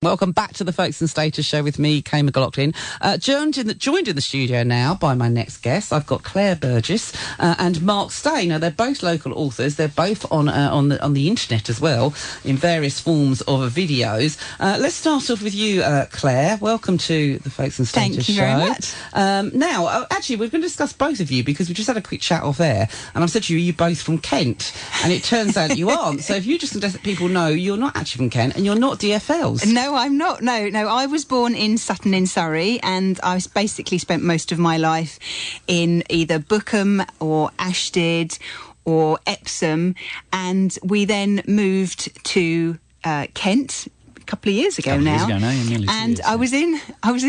Welcome back to the Folkestone Status Show with me, Kay Mclaughlin. Joined in the studio now by my next guest. I've got Claire Burgess and Mark Stay. Now, they're both local authors. They're both on the internet as well, in various forms of videos. Let's start off with you, Claire. Welcome to the Folkestone Status Show. Thank you very much. Now, actually, we're going to discuss both of you because we just had a quick chat off air, and I've said to you, you're both from Kent, and it turns out you aren't. So if you just let people know, you're not actually from Kent, and you're not DFLs. No, I'm not. No. I was born in Sutton in Surrey, and I basically spent most of my life in either Bookham or Ashtead or Epsom, and we then moved to Kent a couple of years ago now. And I was in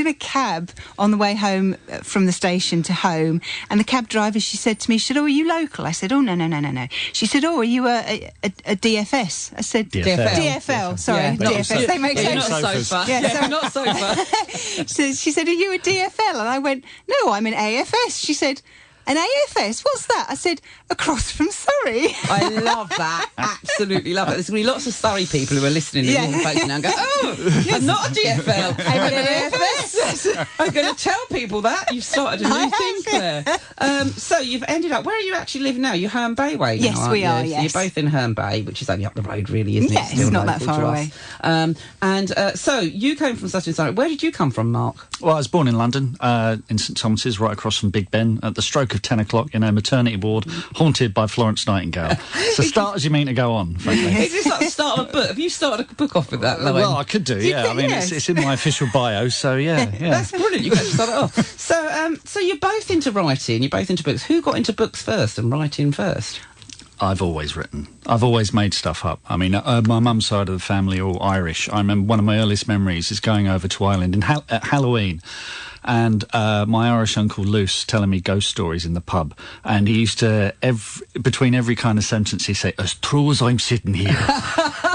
a cab on the way home from the station to home, and the cab driver, she said to me, "Oh, are you local?" I said, "Oh, no." She said, "Oh, are you a DFS?" I said, DFL. Sorry, yeah, DFS. They make sense. Not sofa. Yeah, not sofa. So she said, "Are you a DFL?" And I went, "No, I'm an AFS." She said, "An AFS? What's that?" I said, "Across from Surrey." I love that. Absolutely love it. There's going to be lots of Surrey people who are listening to the Folkestone now and go, "Oh, I'm not a DFL. I'm an AFS." I'm going to tell people that. You've started a new thing there. So you've ended up... Where are you actually living now? You're Herne Bay way now, Yes, we are, So yes. you're both in Herne Bay, which is only up the road, really, isn't it? Yes, it's not that far away. So you came from Sutton in Surrey. Where did you come from, Mark? Well, I was born in London, in St Thomas's, right across from Big Ben, at the stroke of 10 o'clock in a maternity ward, haunted by Florence Nightingale. So start as you mean to go on, frankly. Is this like the start of a book? Have you started a book off with that, Lowen? Well, I could do, yeah. I mean, it's in my official bio, so yeah. That's brilliant. You can start it off. So you're both into writing, you're both into books. Who got into books first and writing first? I've always written. I've always made stuff up. I mean, my mum's side of the family are all Irish. I remember one of my earliest memories is going over to Ireland at Halloween, and my Irish uncle Luce telling me ghost stories in the pub, and he used to, between every kind of sentence, he'd say, "As true as I'm sitting here."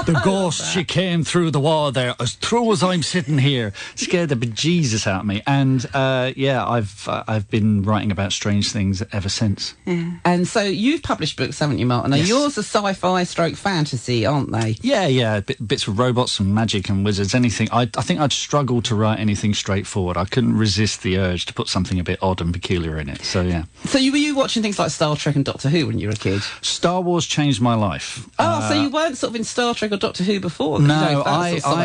The ghost, she came through the wall there, as true as I'm sitting here. Scared the bejesus out of me. And I've been writing about strange things ever since. Yeah. And so you've published books, haven't you, Mark? Now yours are sci-fi stroke fantasy, aren't they? Yeah. Bits of robots and magic and wizards, anything. I think I'd struggle to write anything straightforward. I couldn't resist the urge to put something a bit odd and peculiar in it. So, yeah. So were you watching things like Star Trek and Doctor Who when you were a kid? Star Wars changed my life. Oh, so you weren't sort of in Star Trek or Doctor Who before? No,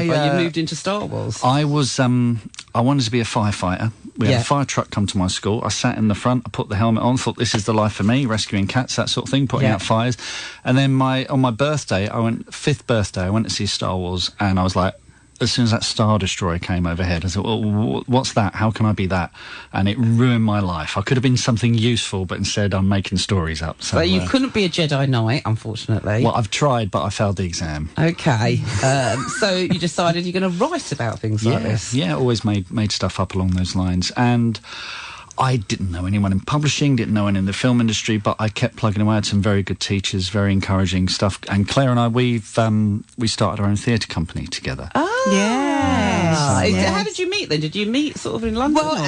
you moved into Star Wars. I was, I wanted to be a firefighter. We had a fire truck come to my school. I sat in the front, I put the helmet on, thought this is the life for me, rescuing cats, that sort of thing, putting out fires. And then on my birthday, 5th birthday, I went to see Star Wars, and I was like, as soon as that Star Destroyer came overhead, I thought, well, what's that? How can I be that? And it ruined my life. I could have been something useful, but instead I'm making stories up. So you couldn't be a Jedi Knight, unfortunately. Well, I've tried, but I failed the exam. Okay. So you decided you're going to write about things like this? Yeah, always made stuff up along those lines. And I didn't know anyone in publishing, didn't know anyone in the film industry, but I kept plugging away. I had some very good teachers, very encouraging stuff. And Claire and I, we started our own theatre company together. Oh, yes. How did you meet then? Did you meet sort of in London? Well,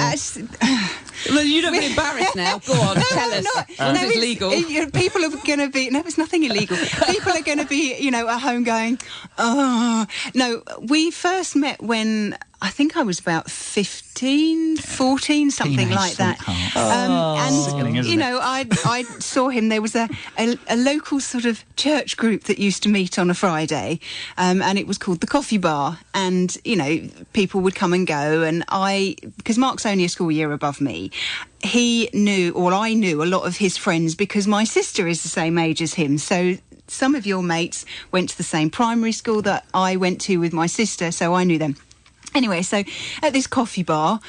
you don't be embarrassed now. Go on, tell us. It's legal. People are going to be... No, it's nothing illegal. People are going to be, at home going, oh... No, we first met when... I think I was about 15, 14, something Teenage like that. I saw him. There was a local sort of church group that used to meet on a Friday, and it was called the Coffee Bar. And, people would come and go. And because Mark's only a school year above me, I knew a lot of his friends because my sister is the same age as him. So some of your mates went to the same primary school that I went to with my sister, so I knew them. Anyway, so at this coffee bar,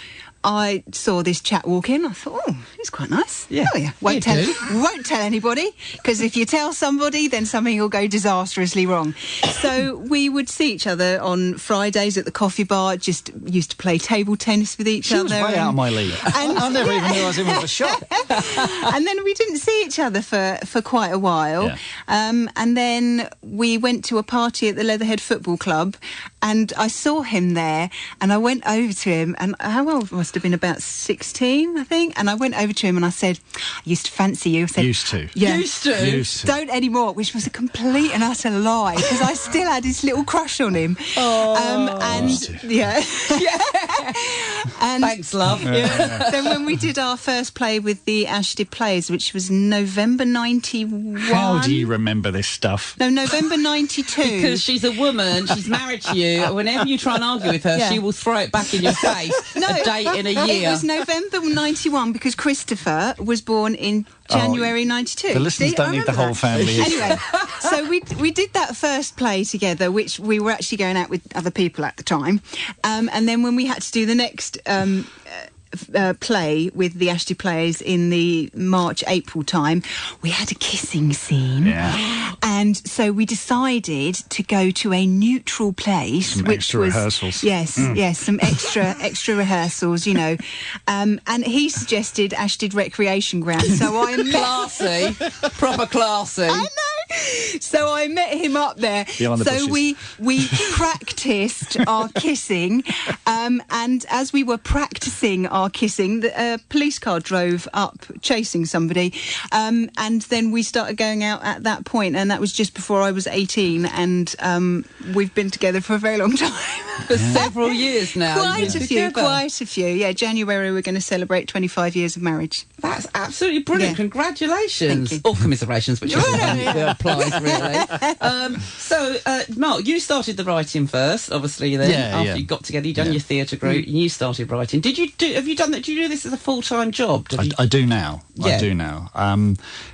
I saw this chap walk in. I thought, oh, he's quite nice. Yeah. Oh, yeah. Won't tell anybody, because if you tell somebody, then something will go disastrously wrong. So we would see each other on Fridays at the coffee bar, just used to play table tennis with each other. She was way out of my league. I never even knew I was in with a shot. And then we didn't see each other for quite a while. Yeah. And then we went to a party at the Leatherhead Football Club, and I saw him there, and I went over to him, and how old was must have been about 16, I think. And I went over to him and I said, I used to fancy you. I said, Used to. Yeah. Used to. Don't anymore, which was a complete and utter lie, because I still had this little crush on him. Yeah. And Thanks, love. then when we did our first play with the Ashdie Plays, which was November 91. How do you remember this stuff? No, November 92. Because she's a woman, she's married to you. Whenever you try and argue with her, she will throw it back in your face. A date in a year. It was November 91 because Christopher was born in January 92. The listeners don't need the whole family. Anyway, so we did that first play together, which we were actually going out with other people at the time. And then when we had to do the next play with the Ashdie Plays in the March-April time, we had a kissing scene. Yeah. And so we decided to go to a neutral place, Some which extra was rehearsals. Yes, some extra rehearsals, you know. And he suggested Ashdie Recreation Ground. So I Classy. Proper classy. I know. So I met him up there. Beyond the So bushes. we practiced our kissing, and as we were practicing our kissing, the police car drove up chasing somebody, and then we started going out at that point, and that was just before I was 18, and we've been together for a very long time. For several years now. Quite a few. Yeah, January we're going to celebrate 25 years of marriage. That's absolutely brilliant. Yeah. Congratulations. Thank you. Or commiserations, whichever one applies, really. So, Mark, you started the writing first, obviously, then. After you got together, you'd done your theatre group, and you started writing. Have you done that? Do you do this as a full-time job? I do now. Yeah. I do now.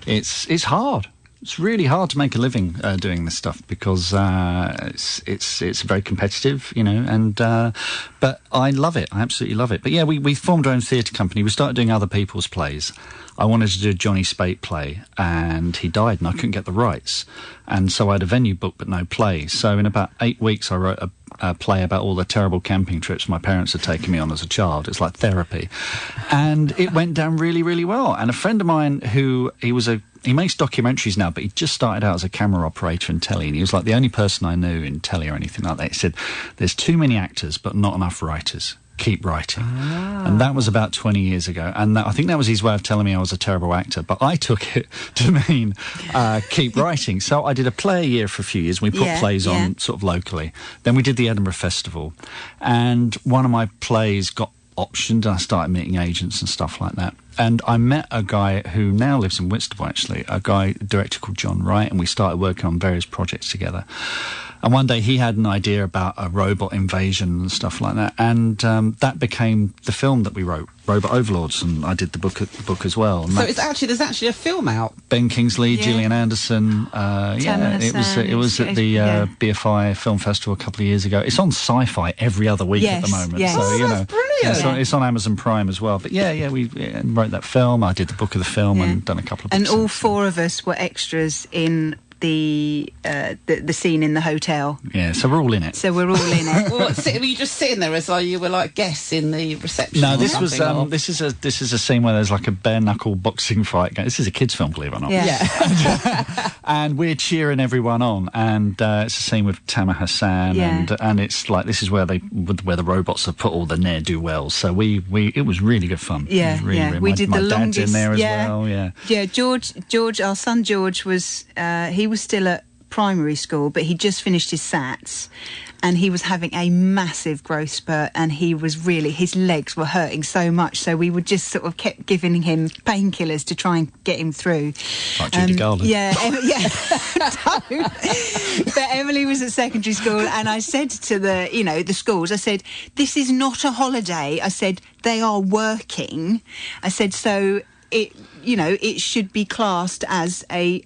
It's hard. It's really hard to make a living doing this stuff because it's very competitive, you know. And but I love it. I absolutely love it. But yeah, we formed our own theatre company. We started doing other people's plays. I wanted to do a Johnny Spate play, and he died, and I couldn't get the rights. And so I had a venue booked, but no play. So in about 8 weeks, I wrote a play about all the terrible camping trips my parents had taken me on as a child. It's like therapy. And it went down really, really well. And a friend of mine he makes documentaries now, but he just started out as a camera operator in telly, and he was like the only person I knew in telly or anything like that. He said, there's too many actors, but not enough writers. Keep writing. And that was about 20 years ago. And I think that was his way of telling me I was a terrible actor. But I took it to mean keep writing. So I did a play a year for a few years. We put plays on sort of locally. Then we did the Edinburgh Festival. And one of my plays got optioned, and I started meeting agents and stuff like that. And I met a guy who now lives in Whitstable, actually, a director called John Wright, and we started working on various projects together. And one day he had an idea about a robot invasion and stuff like that, and that became the film that we wrote, Robot Overlords, and I did the book as well. And so there's actually a film out. Ben Kingsley, Gillian Anderson, it was at the BFI Film Festival a couple of years ago. It's on Sci-Fi every other week at the moment. Yes. So That's brilliant. it's on Amazon Prime as well. But we wrote that film. I did the book of the film and done a couple of books. And all four of us were extras in the scene in the hotel. Yeah, so we're all in it. Well, were you just sitting there as you were like guests in the reception? No, this is a scene where there's like a bare knuckle boxing fight. This is a kids' film, believe it or not. Yeah. And we're cheering everyone on, and it's a scene with Tamer Hassan, and it's like this is where the robots have put all the ne'er-do-wells. So it was really good fun. Yeah, really. We did my the longest. dad's in there as well. Yeah. George, our son George was he was still at primary school, but he just finished his SATs, and he was having a massive growth spurt, and his legs were hurting so much, so we would just sort of kept giving him painkillers to try and get him through. Like Judy Garland. But Emily was at secondary school, and I said to the schools, I said, this is not a holiday. I said, they are working. I said, so it should be classed as a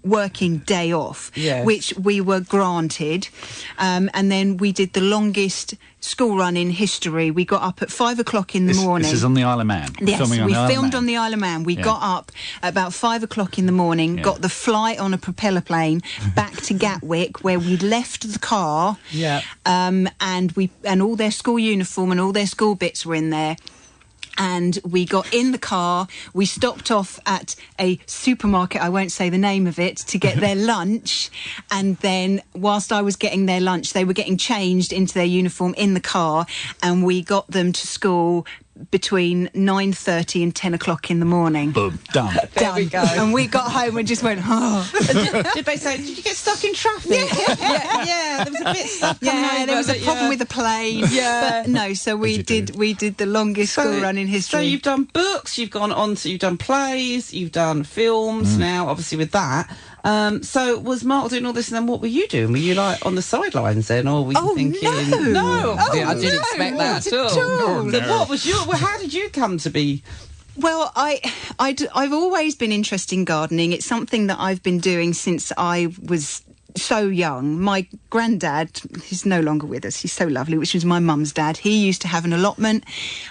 working day off, which we were granted. And then we did the longest school run in history. We got up at 5 o'clock in the morning. This is on the Isle of Man. Yes, we filmed on the Isle of Man. We got up about 5 o'clock in the morning, got the flight on a propeller plane back to Gatwick, where we left the car. And all their school uniform and all their school bits were in there. And we got in the car, we stopped off at a supermarket, I won't say the name of it, to get their lunch. And then whilst I was getting their lunch, they were getting changed into their uniform in the car, and we got them to school between 9:30 and 10 o'clock in the morning. Boom, done. There we go. And we got home and just went, Did they say, did you get stuck in traffic? Yeah, there was a bit stuck. yeah, there was a problem with the plane. Yeah. But no, so we did the longest school run in history. So you've done books, you've done plays, you've done films now, obviously with that. So was Mark doing all this, and then what were you doing? Were you like on the sidelines then, or were you thinking? No. I didn't expect that at all. So what was how did you come to be? Well, I've always been interested in gardening. It's something that I've been doing since I was so young. My granddad, he's no longer with us, he's so lovely, which was my mum's dad. He used to have an allotment.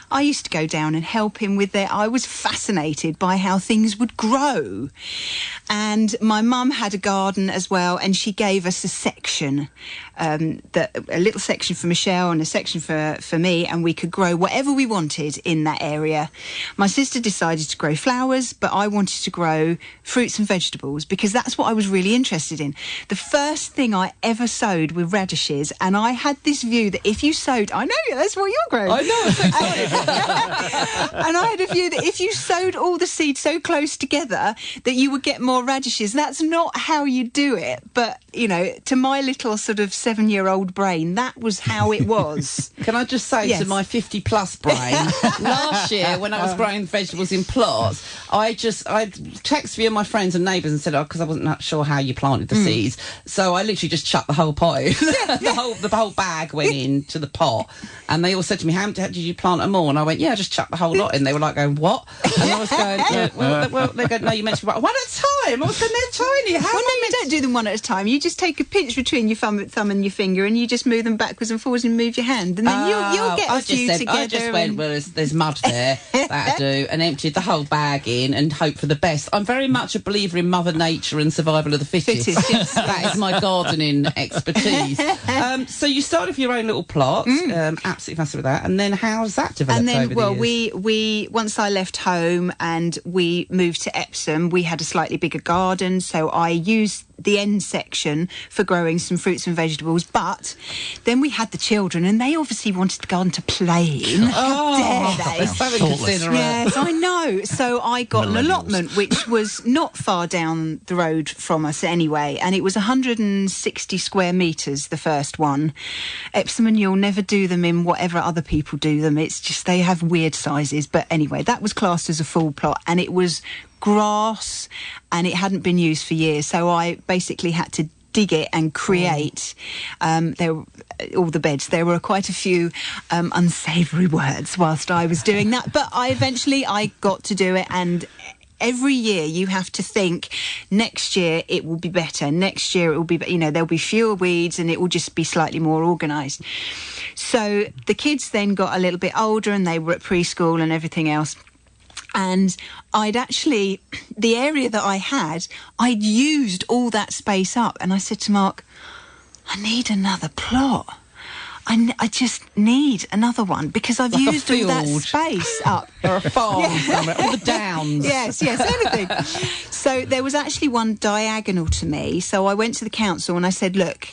I used to go down and help him with it. I was fascinated by how things would grow. And my mum had a garden as well, and she gave us a section, a little section for Michelle and a section for me, and we could grow whatever we wanted in that area. My sister decided to grow flowers, but I wanted to grow fruits and vegetables because that's what I was really interested in. The first thing I ever sowed were radishes, and I had this view that if you sowed, I know that's what you're growing. I know, I'm so excited. And I had a view that if you sowed all the seeds so close together that you would get more radishes. That's not how you do it, but you know, to my little sort of 7-year-old brain, that was how it was. Can I just say to my 50-plus brain, last year when I was growing vegetables in plots, I texted a few of my friends and neighbours and said, because I wasn't sure how you planted the seeds, so I literally just chucked the whole pot in. The whole bag went into the pot, and they all said to me, how did you plant them all? And I went, yeah, I just chucked the whole lot in. They were like going, what? And I was going, well, they go, no, you meant to one at a time. I was going, they're tiny. How well, no, you don't do them one at a time. You just take a pinch between your thumb and your finger, and you just move them backwards and forwards and move your hand, and then you'll get a few together. I just went, well, there's mud there, that'll do, and emptied the whole bag in and hope for the best. I'm very much a believer in Mother Nature and survival of the fittest. Yes. That is my gardening expertise. So you started with your own little plot, absolutely fascinated with that, and then how's that developed and then, over the years? we once I left home and we moved to Epsom, we had a slightly bigger garden, so I used the end section for growing some fruits and vegetables, but then we had the children and they obviously wanted the garden to play in. How dare they? They're so inconsiderate. Yes, I know. So I got an allotment which was not far down the road from us anyway, and it was 160 square metres, the first one. Epsom, and you'll never do them in whatever other people do them. It's just they have weird sizes. But anyway, that was classed as a full plot, and it was grass and it hadn't been used for years, so I basically had to dig it and create all the beds. There were quite a few unsavoury words whilst I was doing that, but I eventually got to do it. And every year you have to think, next year it will be better, next year it will be, there'll be fewer weeds and it will just be slightly more organised. So the kids then got a little bit older and they were at preschool and everything else. And the area that I'd used all that space up. And I said to Mark, I need another plot. I just need another one because I've used all that space up. Or a farm somewhere, or the downs. Yes, anything. So there was actually one diagonal to me. So I went to the council and I said, look,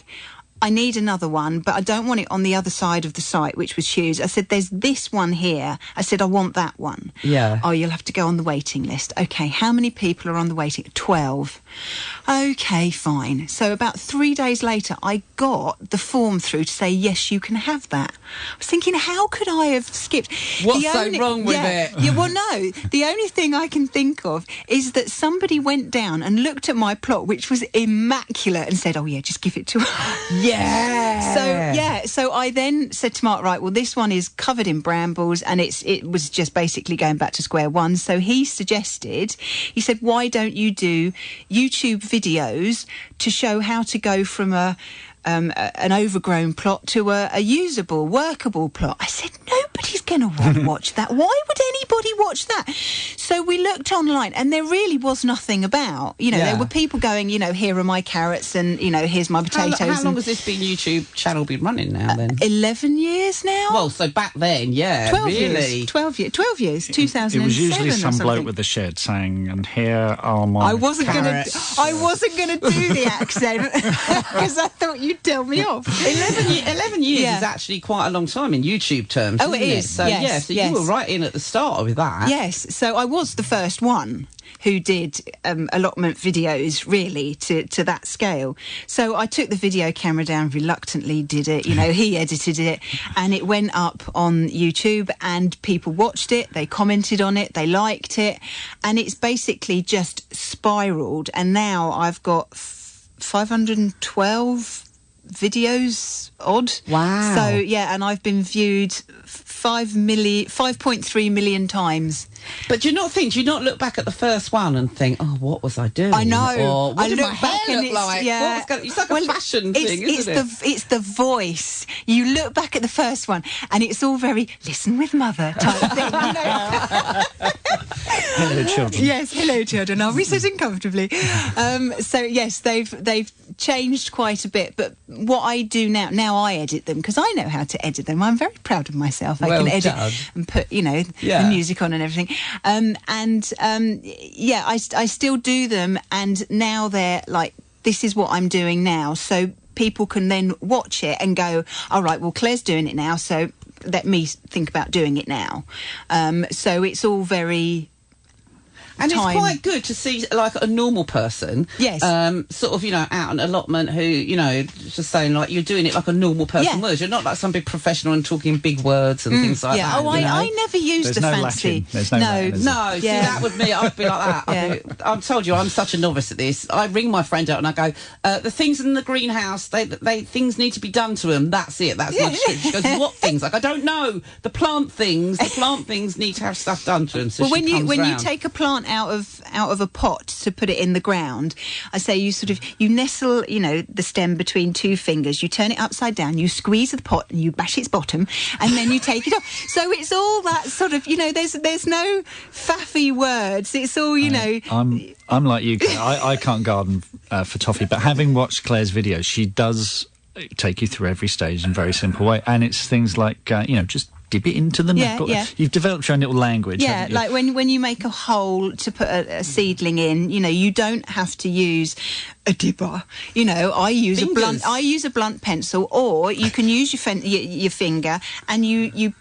I need another one, but I don't want it on the other side of the site, which was huge. I said, there's this one here. I said, I want that one. Yeah. Oh, you'll have to go on the waiting list. Okay, how many people are on the waiting? 12. Okay, fine. So about 3 days later, I got the form through to say, yes, you can have that. I was thinking, how could I have skipped? What's so wrong with it? Yeah, well, no. The only thing I can think of is that somebody went down and looked at my plot, which was immaculate, and said, oh, yeah, just give it to her. Yeah. So I then said to Mark, right, well, this one is covered in brambles and it was just basically going back to square one. So he said, why don't you do YouTube videos to show how to go from an overgrown plot to a usable, workable plot? I said, nobody's going to want to watch that. Why would anybody watch that? So we looked online, and there really was nothing about. There were people going, here are my carrots, and here's my potatoes. How long has this YouTube channel been running now? Then 11 years now. Well, so back then, 12 really, years. 12 years. 2007. It was usually some something. bloke with a shed saying, "And here are my." I wasn't going to do the accent because I thought you'd tell me off. 11 years is actually quite a long time in YouTube terms. Oh, it is. So so you were right in at the start with that. Yes. So I was the first one who did allotment videos really to that scale. So I took the video camera down, reluctantly did it, he edited it, and it went up on YouTube, and people watched it, they commented on it, they liked it, and it's basically just spiraled, and now I've got 512 videos odd. Wow. So and I've been viewed 5.3 million times. But do you not look back at the first one and think, oh, what was I doing? I know. Or what I did look my back hair and look like? It's like a fashion thing, isn't it? It's the voice. You look back at the first one, and it's all very listen with mother type thing. Hello, children. Yes, hello, children. Are we sitting comfortably? So yes, they've changed quite a bit. But what I do now I edit them because I know how to edit them. I'm very proud of myself. I can edit and put the music on and everything. I still do them, and now they're like, this is what I'm doing now. So people can then watch it and go, all right, well, Claire's doing it now, so let me think about doing it now. So it's all very... And it's quite good to see, like, a normal person, sort of, out an allotment who, just saying, like, you're doing it like a normal person would. You're not like some big professional and talking big words and things like that. I never used the fancy. There's no Latin. No, see, that would me, I'd be like that. I've told you, I'm such a novice at this. I ring my friend out and I go, the things in the greenhouse, things need to be done to them. That's it. That's my description. She goes, what things? Like, I don't know. The plant things need to have stuff done to them. So when you take a plant out of a pot to put it in the ground, I say you nestle the stem between two fingers, you turn it upside down, you squeeze the pot and you bash its bottom, and then you take it off. So it's all that sort of there's no faffy words. It's all I'm like you, Claire. I can't garden for toffee, but having watched Claire's videos, she does take you through every stage in a very simple way, and it's things like just dip it into the net. You've developed your own little language. Yeah, like when you make a hole to put a seedling in, you don't have to use a dipper. I use a blunt pencil, or you can use your finger, and you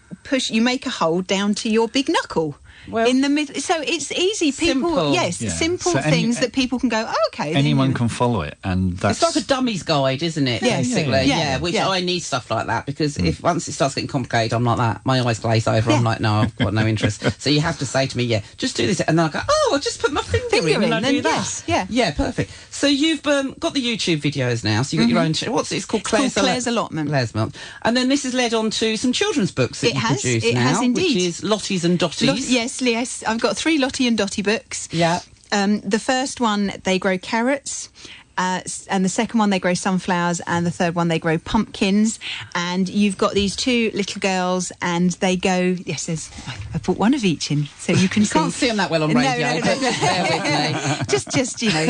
make a hole down to your big knuckle. In the middle, so it's easy. People, simple things that people can go, oh, okay. Anyone can follow it, and that's... It's like a dummy's guide, isn't it? Basically, I need stuff like that, because if once it starts getting complicated, I'm like that. My eyes glaze over. I'm like, no, I've got no interest. So you have to say to me, just do this, and then I go, oh, I'll just put my finger in and I do that. Yeah, perfect. So you've got the YouTube videos now. So you've got your own. It's called Claire's Allotment. Claire's Allotment, and then this has led on to some children's books that you produce now, has indeed. Which is Lottie's and Dottie's. Yes, I've got 3 Lottie and Dottie books. Yeah. The first one, they grow carrots. And the second one, they grow sunflowers, and the third one, they grow pumpkins. And you've got these 2 little girls, and they go... Yes, I put one of each in, so you can see. Can't see them that well on radio, no. but just bear with me.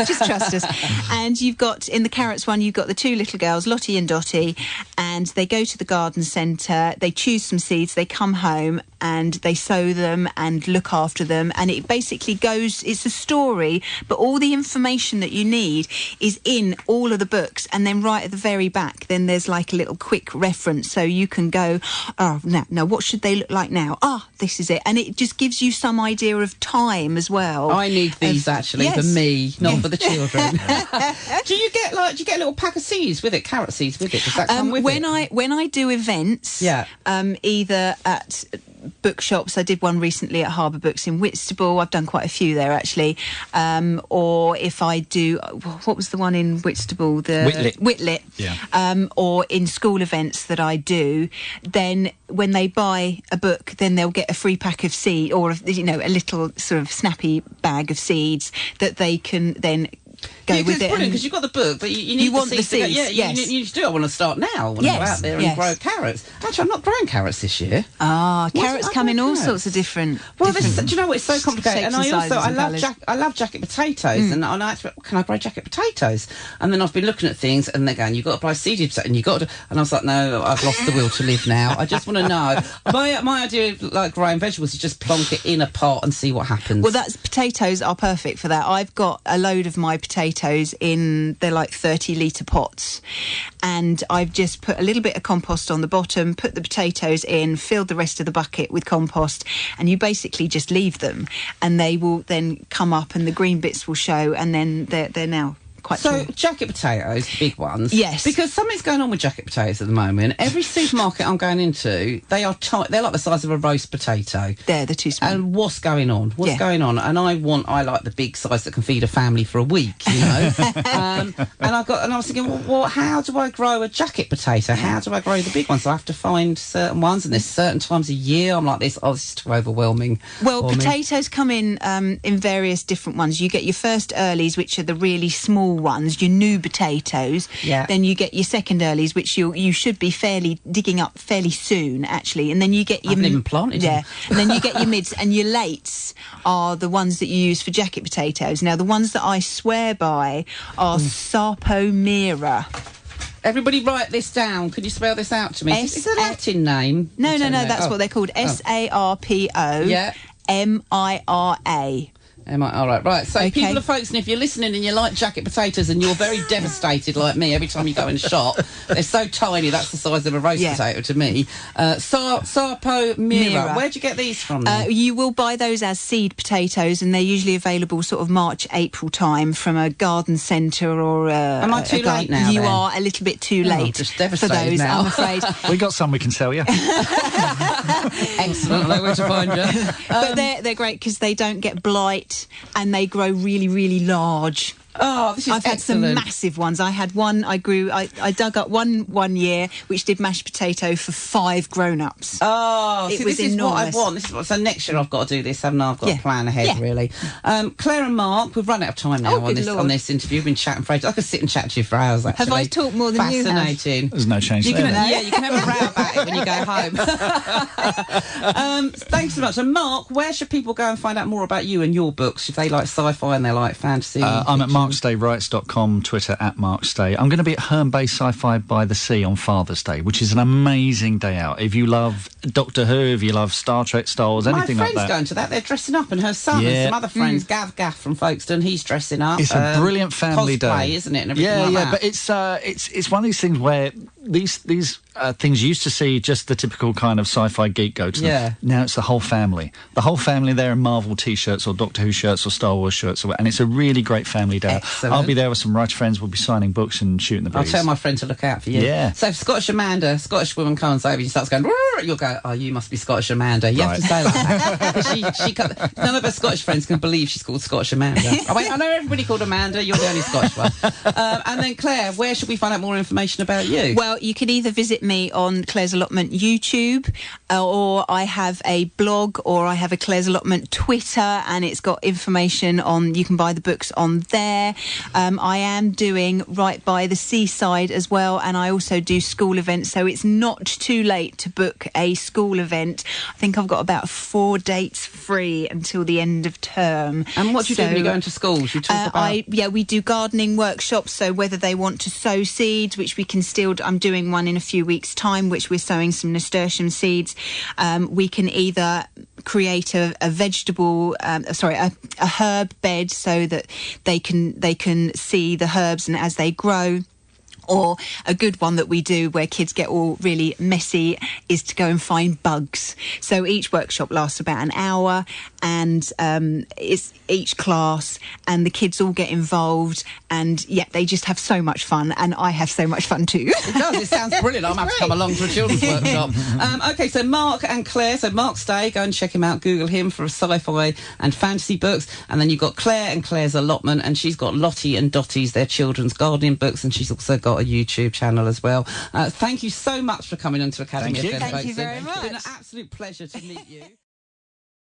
just trust us. And you've got, in the carrots one, you've got the 2 little girls, Lottie and Dottie, and they go to the garden centre, they choose some seeds, they come home, and they sow them and look after them. And it basically goes... It's a story, but all the information that you need is in all of the books, and then right at the very back then there's like a little quick reference, so you can go, oh, now what should they look like now? This is it. And it just gives you some idea of time as well. I need these actually for me, not for the children. Do you get a little pack of seeds with it, carrot seeds with it? Does that come with it? When I do events, either at bookshops, I did one recently at Harbour Books in Whitstable. I've done quite a few there actually. Or if I do, what was the one in Whitstable? The Whitlit. Yeah. Or in school events that I do, then when they buy a book, then they'll get a free pack of seed, or a little sort of snappy bag of seeds that they can then go Yeah, 'cause with it's it. brilliant because you've got the book, but you need You want the seeds. seeds, Yeah, yes. you need to do it. I want to start now. I want to go Yes, out there and yes. grow carrots. Actually, I'm not growing carrots this year. Carrots I come in grow all carrots? sorts of different. Well, different do you know what? It's so complicated. shapes And I sizes and love colours. I love jacket potatoes, and I actually, can I grow jacket potatoes? And then I've been looking at things, and they're going, you've got to buy seeded potato, and you've got to. And I was like, no, I've lost the will to live now. I just want to know. My idea of like growing vegetables is just plonk it in a pot and see what happens. Well, potatoes are perfect for that. I've got a load of my potatoes they're like 30-litre pots, and I've just put a little bit of compost on the bottom, put the potatoes in, filled the rest of the bucket with compost, and you basically just leave them, and they will then come up, and the green bits will show, and then they're now quite So tall. jacket potatoes, big ones. Yes. Because something's going on with jacket potatoes at the moment. Every supermarket I'm going into, they're like the size of a roast potato. They're too small. And what's going on? What's Yeah. going on? And I like the big size that can feed a family for a week, you know. and I was thinking, well, how do I grow a jacket potato? How do I grow the big ones? So I have to find certain ones, and there's certain times a year I'm like this. Oh, this is too overwhelming. Well, for me. potatoes come in various different ones. You get your first earlies, which are the really small ones, your new potatoes. Yeah. Then you get your second earlies, which you should be digging up fairly soon, actually. And then you get your haven't even planted them. and then you get your mids, and your lates are the ones that you use for jacket potatoes. Now, the ones that I swear by are Sarpomera. Everybody write this down. Could you spell this out to me? It's a Latin name. No, I don't know. that's what they're called. Sarpo. Yeah. Mira. All right. So, Okay. people of Folkestone, if you're listening and you like jacket potatoes and you're very devastated like me every time you go in a shop, they're so tiny, that's the size of a roast potato to me. Sarpo Mira. Where'd you get these from then? You will buy those as seed potatoes, and they're usually available sort of March, April time from a garden centre or Am I too late now, You then? are a little bit too late just for devastated those, now. I'm afraid. We got some we can sell you. Excellent. I know where to find you. But they're great because they don't get blight, and they grow really, really large. Oh, this is I've had excellent. some massive ones. I had one. I dug up one year which did mashed potato for 5 grown-ups. Oh, It see, was this is what I enormous. want. So next year I've got to do this, haven't I? I've got Yeah. to plan ahead, Yeah. really. Claire and Mark, we've run out of time now Oh, good Lord. on this interview. We've been chatting for ages. I could sit and chat to you for hours, actually. Have I talked more than you have? Fascinating. There's no change You there. can, then. yeah, you can have a row about it when you go home. Thanks so much. And Mark, where should people go and find out more about you and your books if they like sci-fi and they like fantasy? I'm at markstaywrites.com, Twitter at markstay. I'm going to be at Herne Bay Sci-Fi by the Sea on Father's Day, which is an amazing day out. If you love Doctor Who, if you love Star Trek, Star Wars, anything My like friend's that. going to that. They're dressing up, and her son and Yeah. some other friends, Gaff from Folkestone, he's dressing up. It's a brilliant family cosplay, day, isn't it? And everything like that. But it's one of these things where these things you used to see just the typical kind of sci-fi geek go to them. Yeah. Now it's the whole family. The whole family there in Marvel T-shirts or Doctor Who shirts or Star Wars shirts, and it's a really great family day. Excellent. I'll be there with some writer friends. We'll be signing books and shooting the I'll breeze. tell my friend to look out for you. Yeah. So if Scottish woman comes over and starts going, "Roar," you'll go, oh, you must be Scottish Amanda. You have to say like that. 'Cause none of her Scottish friends can believe she's called Scottish Amanda. I know everybody called Amanda. You're the only Scottish one. And then Claire, where should we find out more information about you? Well, you can either visit me on Claire's Allotment YouTube, or I have a blog, or I have a Claire's Allotment Twitter, and it's got information on, you can buy the books on there. I am doing Right by the Seaside as well, and I also do school events, so it's not too late to book a school event. I think I've got about 4 dates free until the end of term. And what do you do when you go into schools? You talk about... We do gardening workshops, so whether they want to sow seeds, which we can still... I'm doing one in a few weeks' time, which we're sowing some nasturtium seeds. We can either create a vegetable, a herb bed so that they can see the herbs and as they grow. Or a good one that we do where kids get all really messy is to go and find bugs. So each workshop lasts about an hour, and it's each class, and the kids all get involved, and they just have so much fun, and I have so much fun too. It does. It sounds brilliant. I'm going to have to come along to a children's workshop. Okay, so Mark and Claire. So Mark Stay, go and check him out. Google him for sci-fi and fantasy books. And then you've got Claire and Claire's Allotment, and she's got Lottie and Dottie's, their children's gardening books, and she's also got a YouTube channel as well. Thank you so much for coming onto Academy Thank you. FM. Thank you Folkestone. very much. It's been an absolute pleasure to meet you.